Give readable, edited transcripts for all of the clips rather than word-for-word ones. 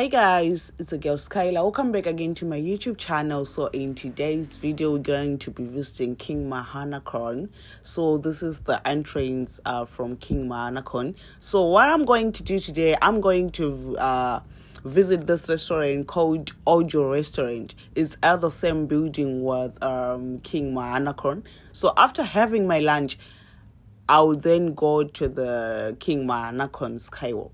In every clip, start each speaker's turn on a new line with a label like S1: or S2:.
S1: Hey guys, it's a girl Skyla. Welcome back again to my YouTube channel. So in today's video, we're going to be visiting King Mahanakhon. So this is the entrance from King Mahanakhon. So what I'm going to do today, I'm going to visit this restaurant called Ojo Restaurant. It's at the same building with King Mahanakhon. So after having my lunch, I'll then go to the King Mahanakhon Sky Walk.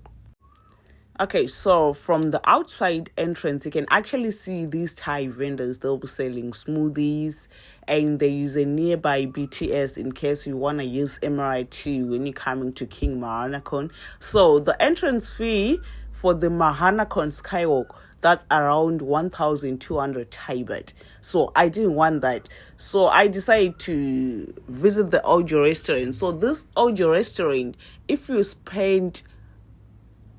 S1: Okay, so from the outside entrance, you can actually see these Thai vendors. They'll be selling smoothies, and there is a nearby BTS in case you want to use MRT when you're coming to King Mahanakhon. So the entrance fee for the Mahanakhon Sky Walk, that's around 1,200 Thai baht. So I didn't want that. So I decided to visit the Ojo Restaurant. So this Ojo Restaurant, if you spend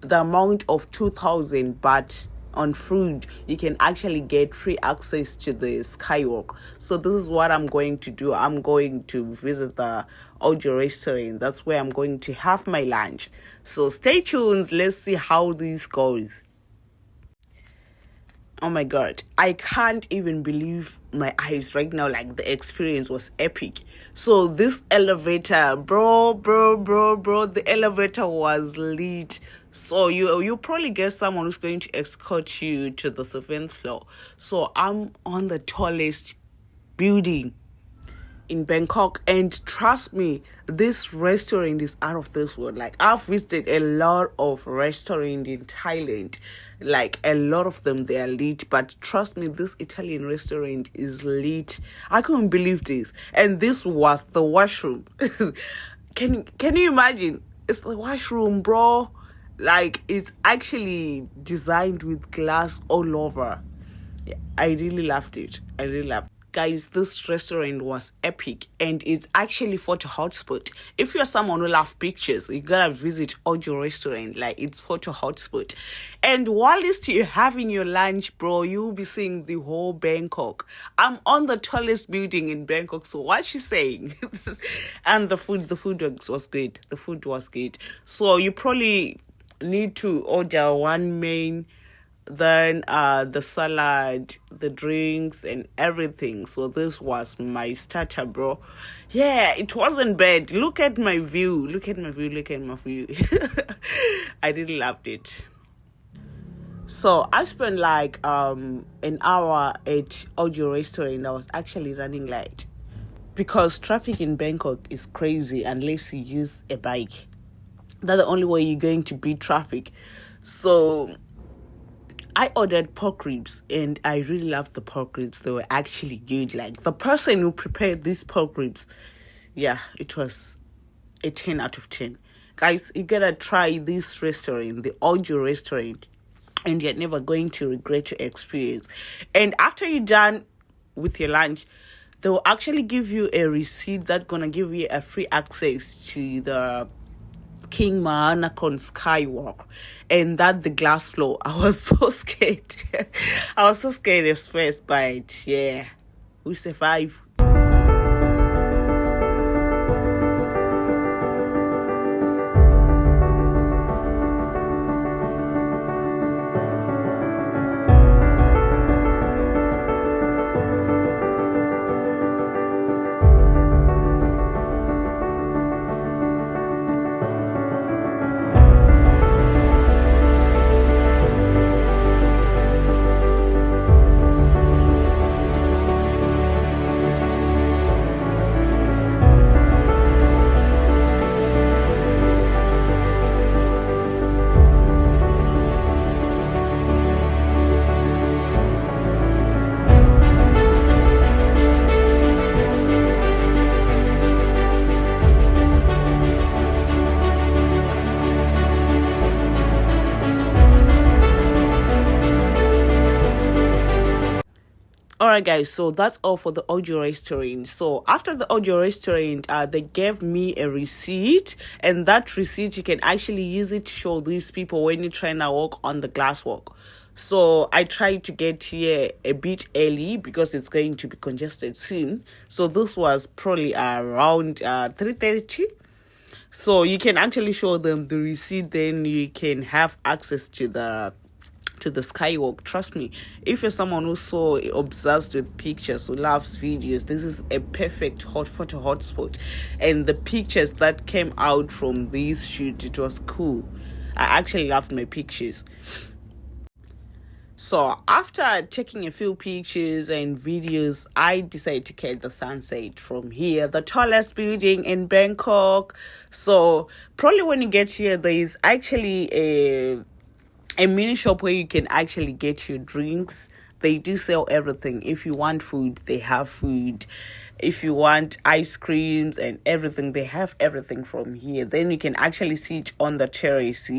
S1: the amount of 2,000 baht on food, you can actually get free access to the skywalk. So this is what I'm going to do. I'm going to visit the Ojo Restaurant. That's where I'm going to have my lunch. So stay tuned. Let's see how this goes. Oh my god, I can't even believe my eyes right now. Like, the experience was epic. So this elevator, bro, the elevator was lit. So you probably get someone who's going to escort you to the 7th floor. So I'm on the tallest building in Bangkok, and trust me, this restaurant is out of this world. Like, I've visited a lot of restaurants in Thailand, like a lot of them, they are lit, but trust me, this Italian restaurant is lit. I couldn't believe this. And this was the washroom. Can you imagine? It's the washroom, bro. Like, it's actually designed with glass all over. Yeah, I really loved it. Guys, this restaurant was epic, and it's actually photo hotspot. If you're someone who loves pictures, you gotta visit Ojo Restaurant. Like, it's photo hotspot. And whilst you're having your lunch, bro, you'll be seeing the whole Bangkok. I'm on the tallest building in Bangkok, so what you saying? And the food was good. The food was good. So you probably need to order one main, then the salad, the drinks, and everything. So this was my starter, bro. Yeah, it wasn't bad. Look at my view. I really loved it. So I spent like an hour at Ojo Restaurant. I was actually running late because traffic in Bangkok is crazy unless you use a bike. That's the only way you're going to beat traffic. So I ordered pork ribs, and I really loved the pork ribs. They were actually good. Like, the person who prepared these pork ribs, yeah, it was a 10 out of 10. Guys, you gotta try this restaurant, the Ojo Restaurant, and you're never going to regret your experience. And after you're done with your lunch, they will actually give you a receipt that's gonna give you a free access to the King Mahanakhon Sky Walk, and that the glass floor. I was so scared. I was so scared at first, but yeah, we survived. Alright guys, so that's all for the Ojo Restaurant. So after the Ojo Restaurant, they gave me a receipt, and that receipt you can actually use it to show these people when you're trying to walk on the glass walk. So I tried to get here a bit early because it's going to be congested soon. So this was probably around 3:30. So you can actually show them the receipt, then you can have access to the to the skywalk. Trust me, if you're someone who's so obsessed with pictures, who loves videos, this is a perfect photo hotspot. And the pictures that came out from this shoot, it was cool. I actually loved my pictures. So after taking a few pictures and videos, I decided to catch the sunset from here, the tallest building in Bangkok. So probably when you get here, there is actually a mini shop where you can actually get your drinks. They do sell everything. If you want food, they have food. If you want ice creams and everything, they have everything from here. Then you can actually sit on the terrace,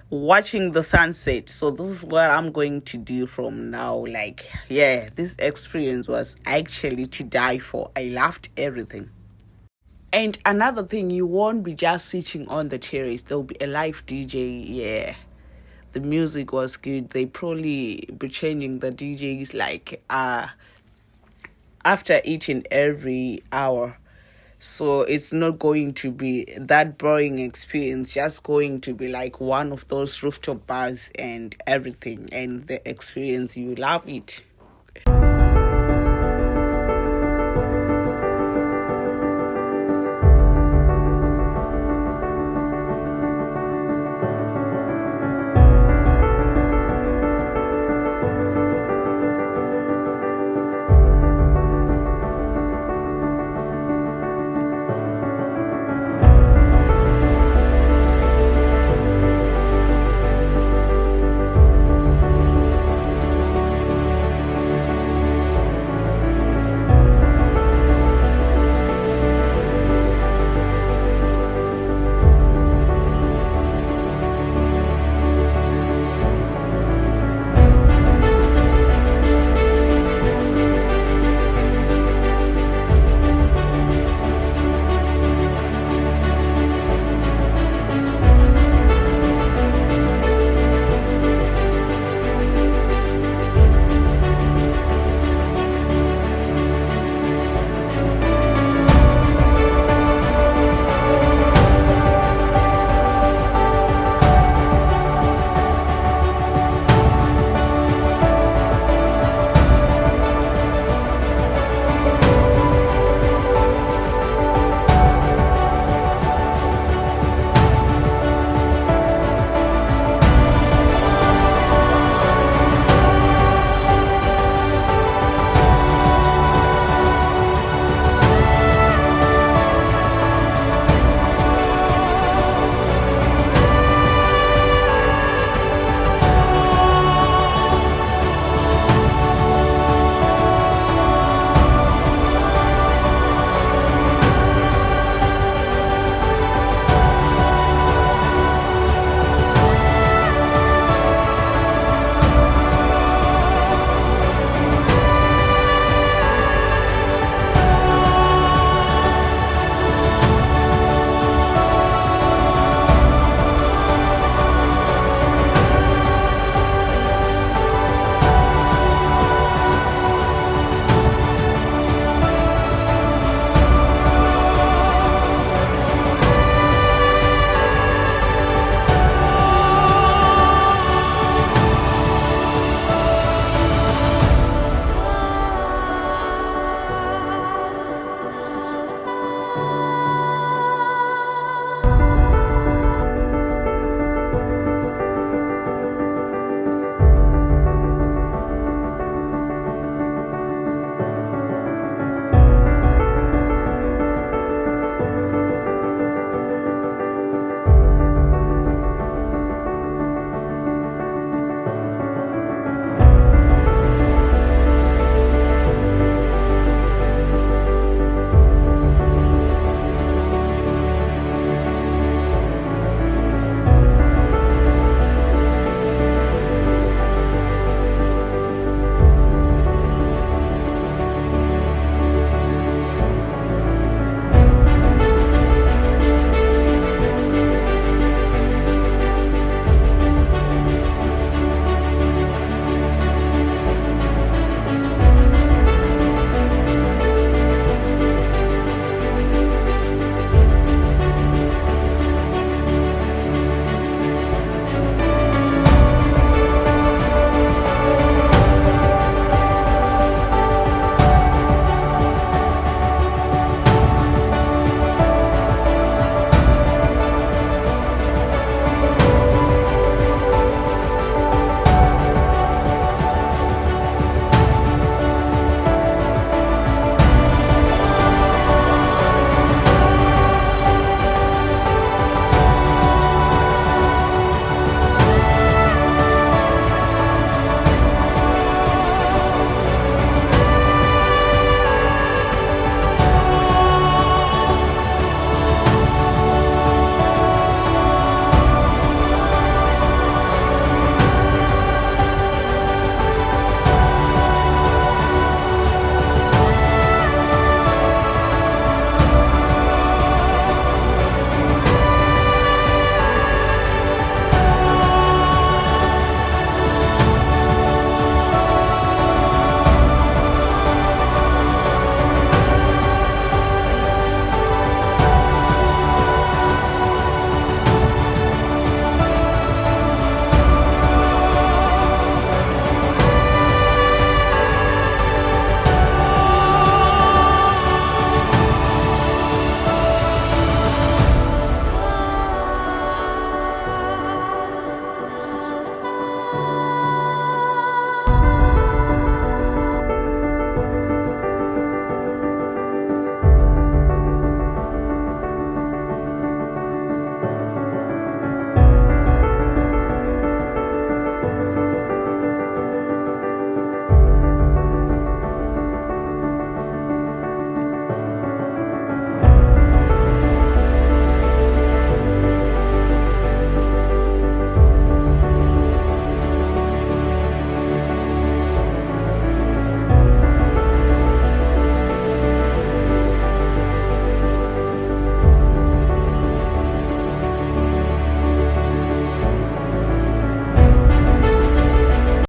S1: watching the sunset. So this is what I'm going to do from now. Like, yeah, this experience was actually to die for. I loved everything. And another thing, you won't be just sitting on the terrace. There'll be a live DJ. Yeah, the music was good. They probably be changing the DJs like after each and every hour. So it's not going to be that boring experience, just going to be like one of those rooftop bars and everything. And the experience, you love it.